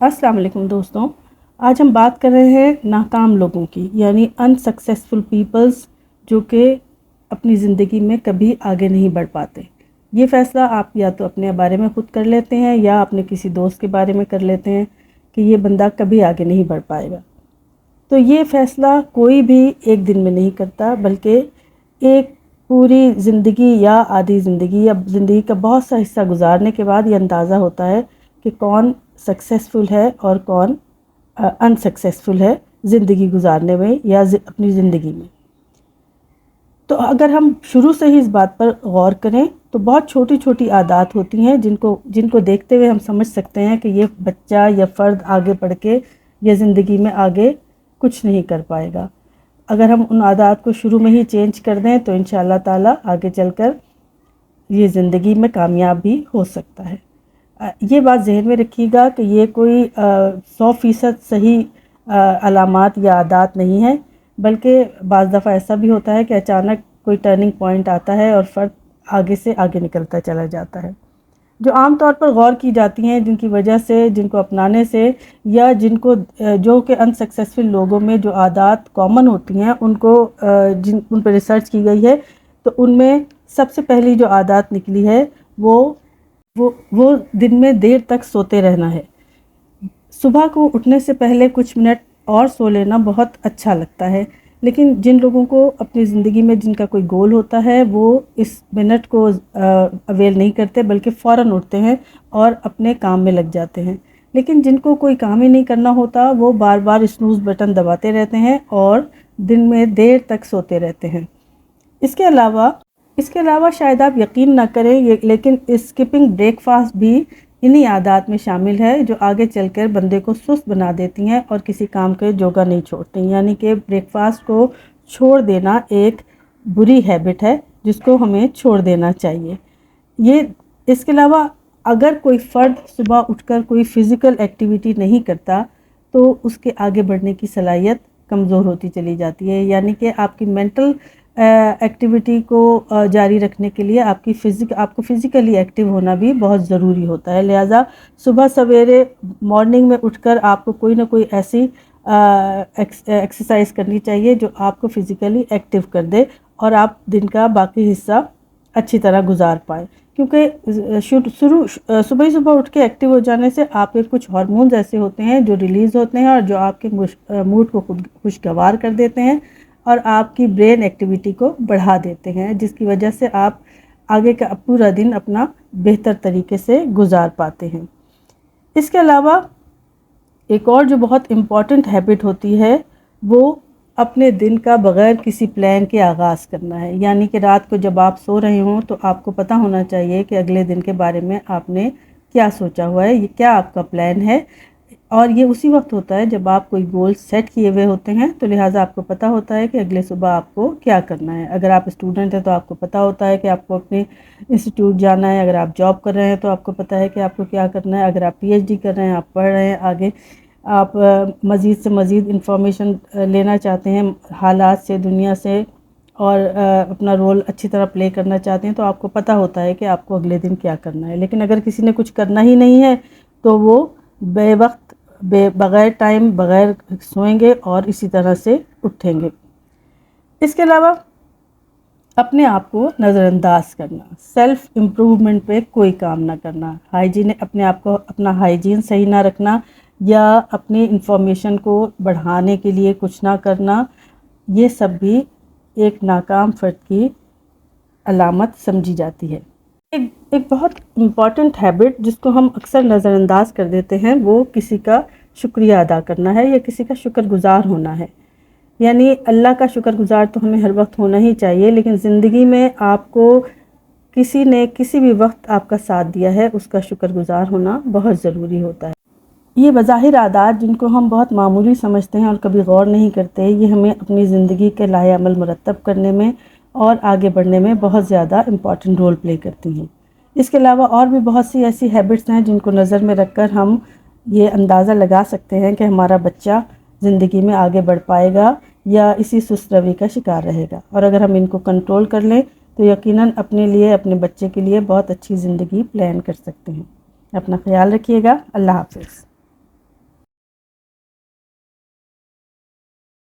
السلام علیکم دوستوں، آج ہم بات کر رہے ہیں ناکام لوگوں کی، یعنی انسکسیسفل پیپلز جو کہ اپنی زندگی میں کبھی آگے نہیں بڑھ پاتے۔ یہ فیصلہ آپ یا تو اپنے بارے میں خود کر لیتے ہیں یا اپنے کسی دوست کے بارے میں کر لیتے ہیں کہ یہ بندہ کبھی آگے نہیں بڑھ پائے گا۔ تو یہ فیصلہ کوئی بھی ایک دن میں نہیں کرتا، بلکہ ایک پوری زندگی یا آدھی زندگی یا زندگی کا بہت سا حصہ گزارنے کے بعد یہ اندازہ ہوتا ہے کہ کون سکسیسفل ہے اور کون انسکسیسفل ہے زندگی گزارنے میں یا اپنی زندگی میں۔ تو اگر ہم شروع سے ہی اس بات پر غور کریں تو بہت چھوٹی چھوٹی عادات ہوتی ہیں جن کو دیکھتے ہوئے ہم سمجھ سکتے ہیں کہ یہ بچہ یا فرد آگے بڑھ کے یا زندگی میں آگے کچھ نہیں کر پائے گا۔ اگر ہم ان عادات کو شروع میں ہی چینج کر دیں تو انشاءاللہ تعالی آگے چل کر یہ زندگی میں کامیاب بھی ہو سکتا ہے۔ یہ بات ذہن میں رکھیے گا کہ یہ کوئی 100% صحیح علامات یا عادات نہیں ہے، بلکہ بعض دفعہ ایسا بھی ہوتا ہے کہ اچانک کوئی ٹرننگ پوائنٹ آتا ہے اور فرد آگے سے آگے نکلتا چلا جاتا ہے۔ جو عام طور پر غور کی جاتی ہیں، جن کی وجہ سے، جن کو اپنانے سے یا جو کہ انسکسیسفل لوگوں میں جو عادات کامن ہوتی ہیں ان پہ ریسرچ کی گئی ہے، تو ان میں سب سے پہلی جو عادات نکلی ہے وہ دن میں دیر تک سوتے رہنا ہے۔ صبح کو اٹھنے سے پہلے کچھ منٹ اور سو لینا بہت اچھا لگتا ہے، لیکن جن لوگوں کو اپنی زندگی میں جن کا کوئی گول ہوتا ہے وہ اس منٹ کو اویل نہیں کرتے، بلکہ فوراً اٹھتے ہیں اور اپنے کام میں لگ جاتے ہیں۔ لیکن جن کو کوئی کام ہی نہیں کرنا ہوتا وہ بار بار سنوز بٹن دباتے رہتے ہیں اور دن میں دیر تک سوتے رہتے ہیں۔ اس کے علاوہ شاید آپ یقین نہ کریں، لیکن اسکپنگ بریک فاسٹ بھی انہی عادات میں شامل ہے جو آگے چل کر بندے کو سست بنا دیتی ہیں اور کسی کام کے جوگا نہیں چھوڑتی۔ یعنی کہ بریک فاسٹ کو چھوڑ دینا ایک بری ہیبٹ ہے جس کو ہمیں چھوڑ دینا چاہیے۔ اس کے علاوہ اگر کوئی فرد صبح اٹھ کر کوئی فزیکل ایکٹیویٹی نہیں کرتا تو اس کے آگے بڑھنے کی صلاحیت کمزور ہوتی چلی جاتی ہے۔ یعنی کہ آپ کی مینٹل ایکٹیویٹی کو جاری رکھنے کے لیے آپ کو فزیکلی ایکٹیو ہونا بھی بہت ضروری ہوتا ہے۔ لہٰذا صبح سویرے مارننگ میں اٹھ کر آپ کو کوئی نہ کوئی ایسی ایکسرسائز کرنی چاہیے جو آپ کو فزیکلی ایکٹیو کر دے اور آپ دن کا باقی حصہ اچھی طرح گزار پائیں، کیونکہ صبح اٹھ کے ایکٹیو ہو جانے سے آپ کے کچھ ہارمونز ایسے ہوتے ہیں جو ریلیز ہوتے ہیں اور جو آپ کے موڈ کو خوشگوار کر دیتے ہیں اور آپ کی برین ایکٹیویٹی کو بڑھا دیتے ہیں، جس کی وجہ سے آپ آگے کا پورا دن اپنا بہتر طریقے سے گزار پاتے ہیں۔ اس کے علاوہ ایک اور جو بہت امپورٹنٹ ہیبٹ ہوتی ہے وہ اپنے دن کا بغیر کسی پلان کے آغاز کرنا ہے۔ یعنی کہ رات کو جب آپ سو رہے ہوں تو آپ کو پتہ ہونا چاہیے کہ اگلے دن کے بارے میں آپ نے کیا سوچا ہوا ہے، یہ کیا آپ کا پلان ہے، اور یہ اسی وقت ہوتا ہے جب آپ کوئی گول سیٹ کیے ہوئے ہوتے ہیں، تو لہٰذا آپ کو پتہ ہوتا ہے کہ اگلے صبح آپ کو کیا کرنا ہے۔ اگر آپ اسٹوڈنٹ ہیں تو آپ کو پتہ ہوتا ہے کہ آپ کو اپنے انسٹیٹیوٹ جانا ہے، اگر آپ جاب کر رہے ہیں تو آپ کو پتہ ہے کہ آپ کو کیا کرنا ہے، اگر آپ پی ایچ ڈی کر رہے ہیں، آپ پڑھ رہے ہیں، آگے آپ مزید سے مزید انفارمیشن لینا چاہتے ہیں حالات سے، دنیا سے، اور اپنا رول اچھی طرح پلے کرنا چاہتے ہیں، تو آپ کو پتہ ہوتا ہے کہ آپ کو اگلے دن کیا کرنا ہے۔ لیکن اگر کسی نے کچھ کرنا ہی نہیں ہے تو وہ بے وقت بغیر ٹائم بغیر سوئیں گے اور اسی طرح سے اٹھیں گے۔ اس کے علاوہ اپنے آپ کو نظر انداز کرنا، سیلف امپروومنٹ پہ کوئی کام نہ کرنا، اپنے آپ کو اپنا ہائیجین صحیح نہ رکھنا یا اپنی انفارمیشن کو بڑھانے کے لیے کچھ نہ کرنا، یہ سب بھی ایک ناکام فرد کی علامت سمجھی جاتی ہے۔ ایک بہت امپورٹنٹ ہیبٹ جس کو ہم اکثر نظر انداز کر دیتے ہیں وہ کسی کا شکریہ ادا کرنا ہے یا کسی کا شکر گزار ہونا ہے۔ یعنی اللہ کا شکر گزار تو ہمیں ہر وقت ہونا ہی چاہیے، لیکن زندگی میں آپ کو کسی نے کسی بھی وقت آپ کا ساتھ دیا ہے اس کا شکر گزار ہونا بہت ضروری ہوتا ہے۔ یہ بظاہر عادات جن کو ہم بہت معمولی سمجھتے ہیں اور کبھی غور نہیں کرتے، یہ ہمیں اپنی زندگی کے لائحہ عمل مرتب کرنے میں اور آگے بڑھنے میں بہت زیادہ امپورٹنٹ رول پلے کرتی ہیں۔ اس کے علاوہ اور بھی بہت سی ایسی ہیبٹس ہیں جن کو نظر میں رکھ کر ہم یہ اندازہ لگا سکتے ہیں کہ ہمارا بچہ زندگی میں آگے بڑھ پائے گا یا اسی سست روی کا شکار رہے گا، اور اگر ہم ان کو کنٹرول کر لیں تو یقیناً اپنے لیے، اپنے بچے کے لیے بہت اچھی زندگی پلان کر سکتے ہیں۔ اپنا خیال رکھیے گا۔ اللہ حافظ۔